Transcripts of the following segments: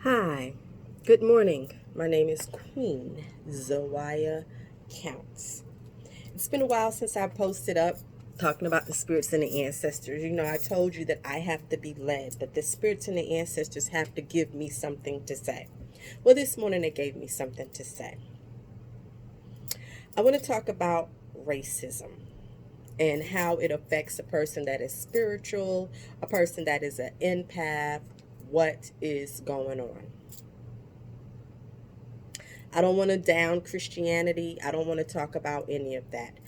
Hi, good morning. My name is Queen Zoaya Counts. It's been a while since I posted up talking about the spirits and the ancestors. I told you that I have to be led, that the spirits and the ancestors have to give me something to say. Well, this morning they gave me something to say. I want to talk about racism and how it affects a person that is spiritual, a person that is an empath, what is going on. I don't want to down Christianity. I don't want to talk about any of that.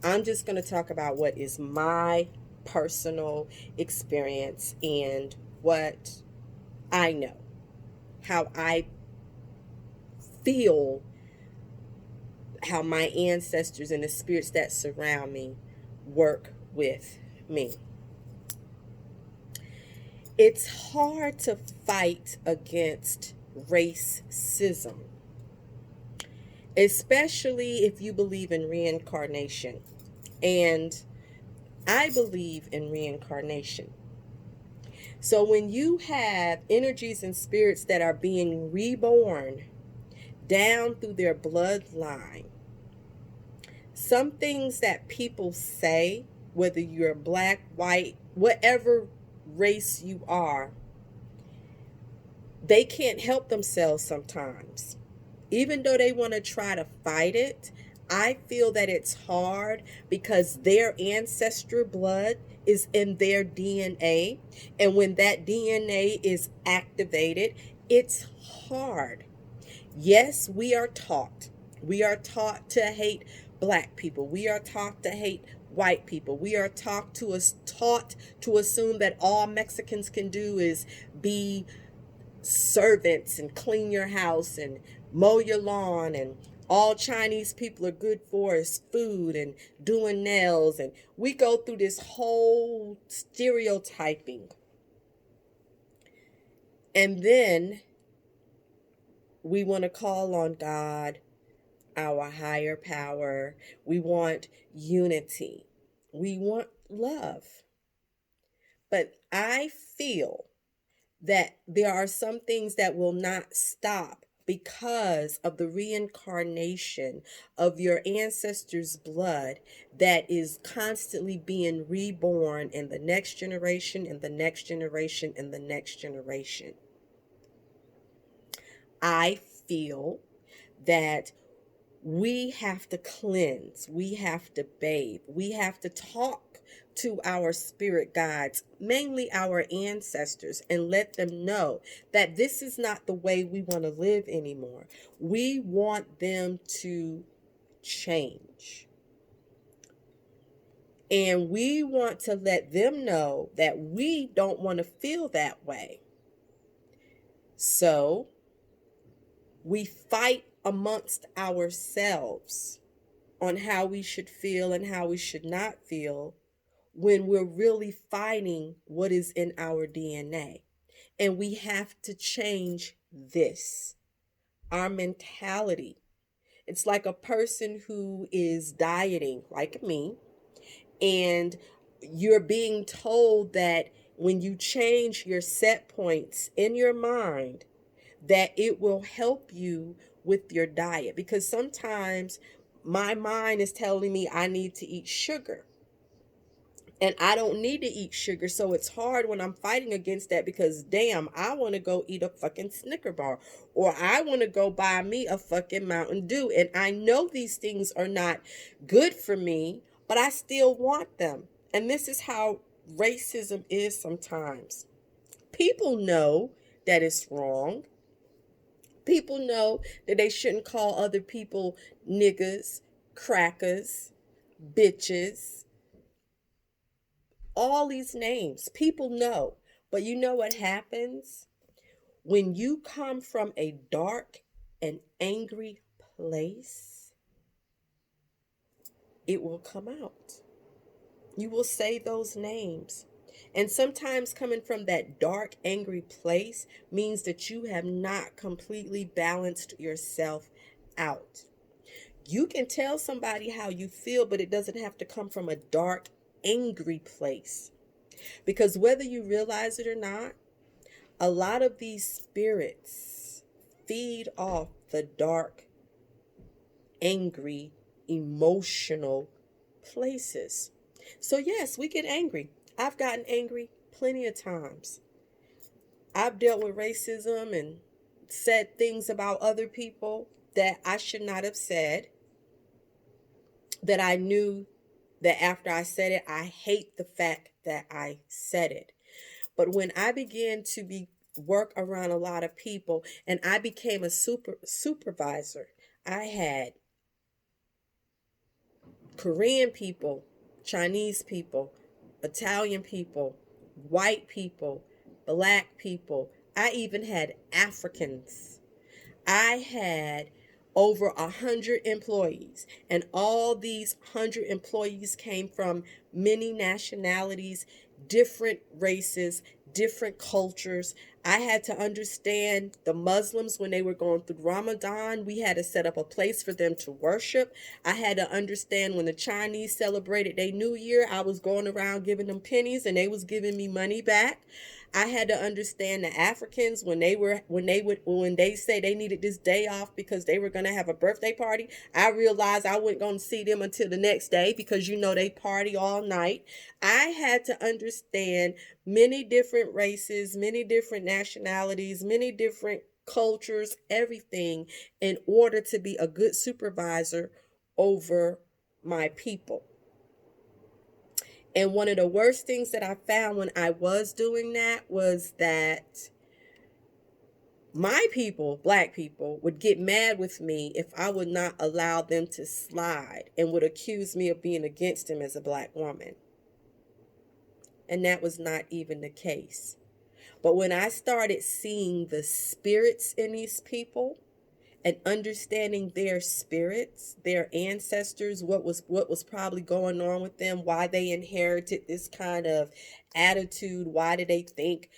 I'm just going to talk about what is my personal experience and what I know, how I feel, how my ancestors and the spirits that surround me work with me. It's hard to fight against racism, especially if you believe in reincarnation. And I believe in reincarnation. So when you have energies and spirits that are being reborn down through their bloodline, some things that people say, whether you're black, white, whatever race you are, they can't help themselves sometimes. Even though they want to try to fight it, I feel that it's hard because their ancestral blood is in their DNA. And when that DNA is activated, it's hard. Yes, we are taught. We are taught to hate black people. We are taught to hate white people. We are taught to assume that all Mexicans can do is be servants and clean your house and mow your lawn, and all Chinese people are good for is food and doing nails. And we go through this whole stereotyping. And then we want to call on God, our higher power. We want unity. We want love. But I feel that there are some things that will not stop because of the reincarnation of your ancestors' blood that is constantly being reborn in the next generation, in the next generation, in the next generation. I feel that we have to cleanse, we have to bathe, we have to talk to our spirit guides, mainly our ancestors, and let them know that this is not the way we want to live anymore. We want them to change. And we want to let them know that we don't want to feel that way. So we fight amongst ourselves on how we should feel and how we should not feel when we're really fighting what is in our DNA. And we have to change this, our mentality. It's like a person who is dieting, like me, and you're being told that when you change your set points in your mind, that it will help you with your diet. Because sometimes my mind is telling me I need to eat sugar, and I don't need to eat sugar. So it's hard when I'm fighting against that because damn, I want to go eat a fucking Snicker bar, or I want to go buy me a fucking Mountain Dew. And I know these things are not good for me, but I still want them. And this is how racism is sometimes. People know that it's wrong. People know that they shouldn't call other people niggas, crackers, bitches, all these names. People know. But you know what happens? When you come from a dark and angry place, it will come out. You will say those names. And sometimes coming from that dark, angry place means that you have not completely balanced yourself out. You can tell somebody how you feel, but it doesn't have to come from a dark, angry place. Because whether you realize it or not, a lot of these spirits feed off the dark, angry, emotional places. So, yes, we get angry. I've gotten angry plenty of times. I've dealt with racism and said things about other people that I should not have said, that I knew that after I said it, I hate the fact that I said it. But when I began to work around a lot of people and I became a supervisor, I had Korean people, Chinese people, Italian people, white people, black people. I even had Africans. I had over 100 employees, and all these 100 employees came from many nationalities, different races, different cultures. I had to understand the Muslims when they were going through Ramadan. We had to set up a place for them to worship. I had to understand when the Chinese celebrated their New Year, I was going around giving them pennies and they was giving me money back. I had to understand the Africans when they say they needed this day off because they were going to have a birthday party. I realized I wasn't going to see them until the next day because they party all night. I had to understand many different races, many different nationalities, many different cultures, everything in order to be a good supervisor over my people. And one of the worst things that I found when I was doing that was that my people, black people, would get mad with me if I would not allow them to slide and would accuse me of being against them as a black woman. And that was not even the case. But when I started seeing the spirits in these people and understanding their spirits, their ancestors, what was probably going on with them, why they inherited this kind of attitude, why did they think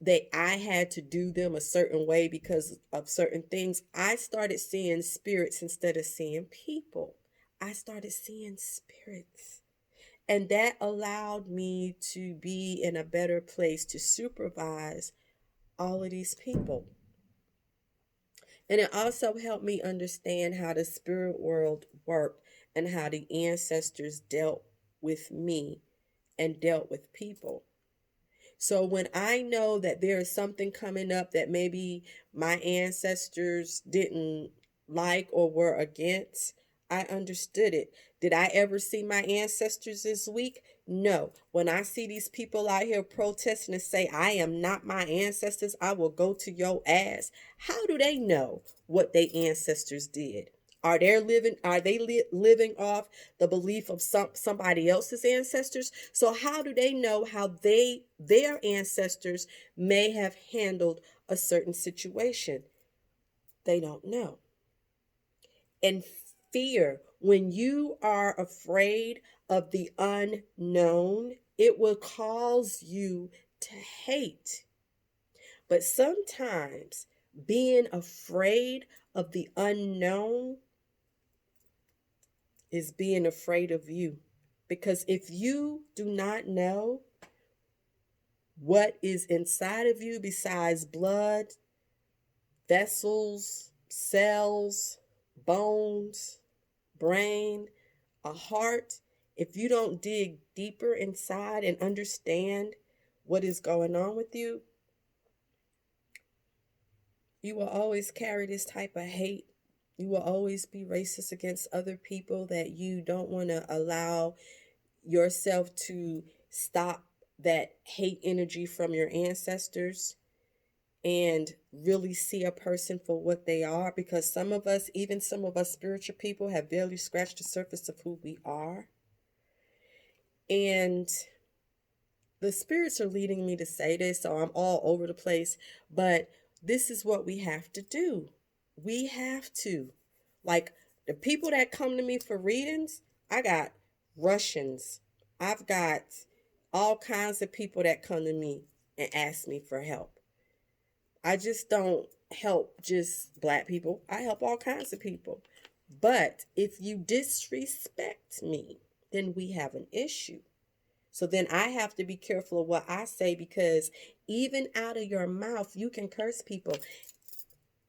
that I had to do them a certain way because of certain things, I started seeing spirits instead of seeing people. I started seeing spirits. And that allowed me to be in a better place to supervise all of these people. And it also helped me understand how the spirit world worked and how the ancestors dealt with me and dealt with people. So when I know that there is something coming up that maybe my ancestors didn't like or were against, I understood it. Did I ever see my ancestors this week? No. When I see these people out here protesting and say, I am not my ancestors, I will go to your ass. How do they know what their ancestors did? Are they living off the belief of somebody else's ancestors? So how do they know how their ancestors may have handled a certain situation? They don't know. And fear, when you are afraid of the unknown, it will cause you to hate. But sometimes being afraid of the unknown is being afraid of you. Because if you do not know what is inside of you besides blood, vessels, cells, bones, brain, a heart, if you don't dig deeper inside and understand what is going on with you, you will always carry this type of hate. You will always be racist against other people, that you don't want to allow yourself to stop that hate energy from your ancestors and really see a person for what they are. Because some of us spiritual people, have barely scratched the surface of who we are. And the spirits are leading me to say this, so I'm all over the place, but this is what we have to do. We have to. Like, the people that come to me for readings, I got Russians. I've got all kinds of people that come to me and ask me for help. I just don't help just black people. I help all kinds of people. But if you disrespect me, then we have an issue. So then I have to be careful of what I say, because even out of your mouth, you can curse people.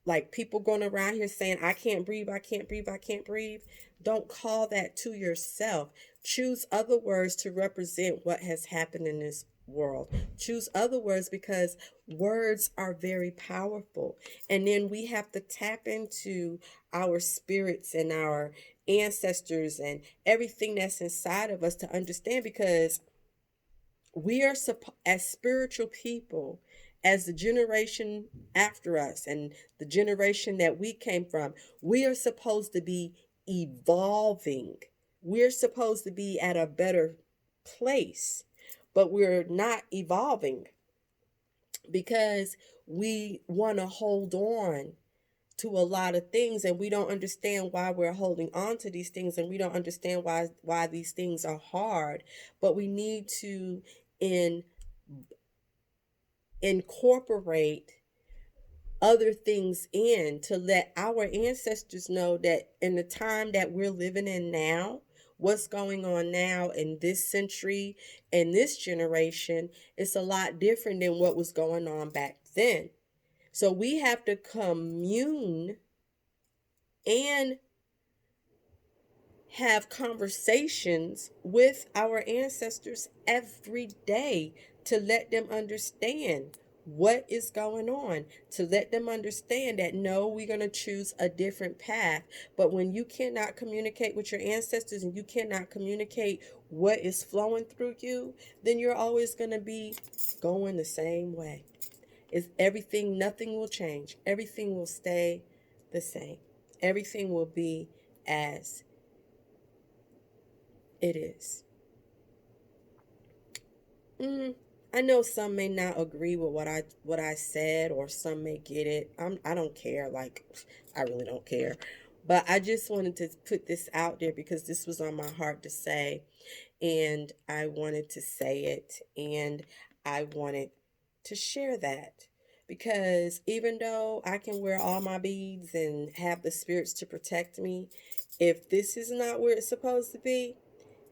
Like people going around here saying, I can't breathe, I can't breathe, I can't breathe. Don't call that to yourself. Choose other words to represent what has happened in this world. Choose other words, because words are very powerful. And then we have to tap into our spirits and our ancestors and everything that's inside of us to understand, because we are as spiritual people, as the generation after us and the generation that we came from, we are supposed to be evolving. We're supposed to be at a better place, but we're not evolving because we want to hold on to a lot of things, and we don't understand why we're holding on to these things, and we don't understand why these things are hard. But we need to in incorporate other things in to let our ancestors know that in the time that we're living in now, what's going on now in this century and this generation is a lot different than what was going on back then. So we have to commune and have conversations with our ancestors every day to let them understand what is going on, to let them understand that no, we're going to choose a different path. But when you cannot communicate with your ancestors and you cannot communicate what is flowing through you, then you're always going to be going the same way. It's everything, nothing will change. Everything will stay the same. Everything will be as it is. I know some may not agree with what I said, or some may get it. I don't care. Like, I really don't care. But I just wanted to put this out there because this was on my heart to say, and I wanted to say it, and I wanted to share that, because even though I can wear all my beads and have the spirits to protect me, if this is not where it's supposed to be,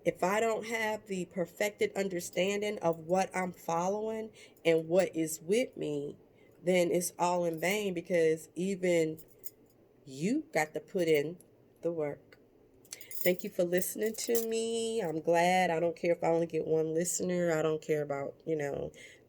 if I don't have the perfected understanding of what I'm following and what is with me, then it's all in vain, because even you got to put in the work. Thank you for listening to me. I'm glad. I don't care if I only get one listener. I don't care about,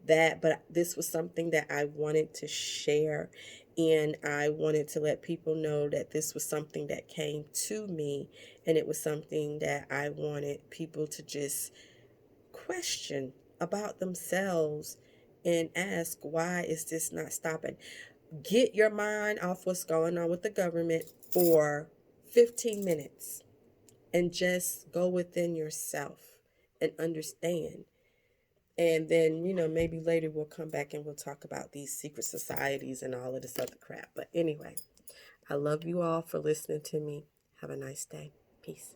that. But this was something that I wanted to share. And I wanted to let people know that this was something that came to me. And it was something that I wanted people to just question about themselves and ask, why is this not stopping? Get your mind off what's going on with the government for 15 minutes and just go within yourself and understand. And then, maybe later we'll come back and we'll talk about these secret societies and all of this other crap. But anyway, I love you all for listening to me. Have a nice day. Peace.